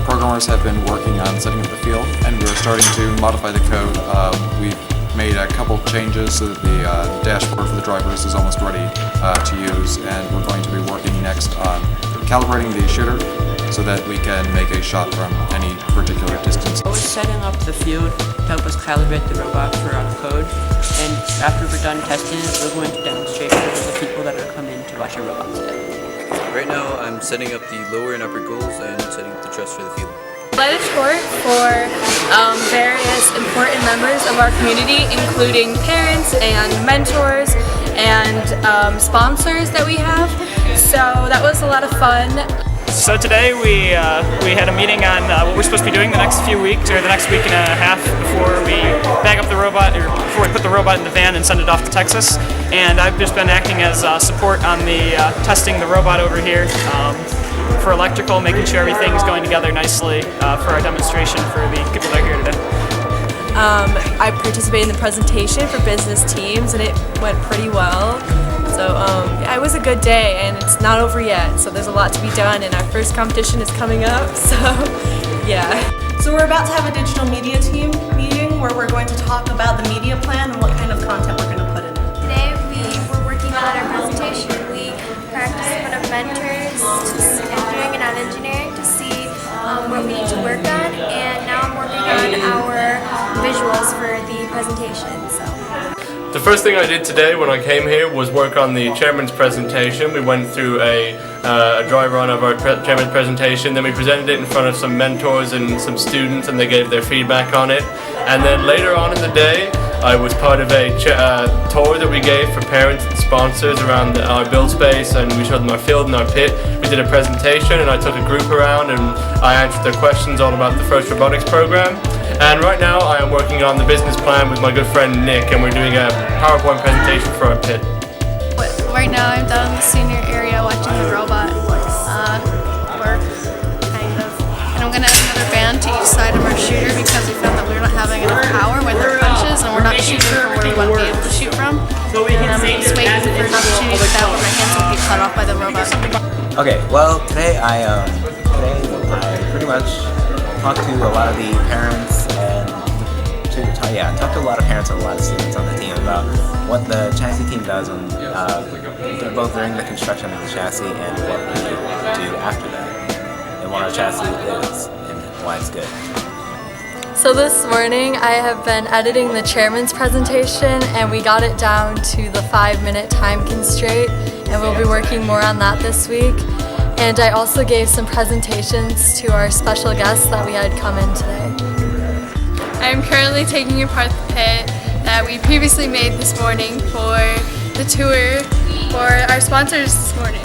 programmers have been working on setting up the field, and we're starting to modify the code. We've made a couple changes so that the dashboard for the drivers is almost ready to use, and we're going to be working next on calibrating the shooter so that we can make a shot from any particular distance. We're setting up the field to help us calibrate the robot for our code, and after we're done testing it, we're going to demonstrate it to the people that are coming to watch our robot today. Right now, I'm setting up the lower and upper goals and setting up the trust for the field. Led a tour for various important members of our community, including parents and mentors and sponsors that we have. So that was a lot of fun. So today we had a meeting on what we're supposed to be doing the next few weeks, or the next week and a half, before we bag up the robot, or before we put the robot in the van and send it off to Texas. And I've just been acting as support on the testing the robot over here for electrical, making sure everything's going together nicely for our demonstration for the people that are here today. I participated in the presentation for business teams, and it went pretty well. So yeah, it was a good day, and it's not over yet, so there's a lot to be done, and our first competition is coming up, so yeah. So we're about to have a digital media team meeting where we're going to talk about the media plan and what kind of content we're going to put in it. Today we were working on our presentation. We practiced in front of mentors and doing it on engineering to see what we need to work on, and now I'm working on our visuals for the presentation. So. The first thing I did today when I came here was work on the chairman's presentation. We went through a dry run of our chairman's presentation, then we presented it in front of some mentors and some students, and they gave their feedback on it. And then later on in the day, I was part of a tour that we gave for parents and sponsors around our build space, and we showed them our field and our pit. We did a presentation, and I took a group around and I answered their questions all about the FIRST Robotics program. And right now I am working on the business plan with my good friend Nick, and we're doing a PowerPoint presentation for our pit. Right now I'm down in the senior area watching the robot work, kind of. And I'm going to add another band to each side of our shooter because we found that we're not having enough power with our punches, and we're not shooting from where we want to be able to shoot from. And I'm just waiting for an opportunity that way my hands won't get cut off by the robot. Okay, well today I pretty much talked to a lot of the parents and talked to a lot of parents and a lot of students on the team about what the chassis team does both during the construction of the chassis and what we do after that, and what our chassis is and why it's good. So this morning I have been editing the chairman's presentation, and we got it down to the 5-minute time constraint, and we'll be working more on that this week. And I also gave some presentations to our special guests that we had come in today. I'm currently taking apart the pit that we previously made this morning for the tour for our sponsors this morning.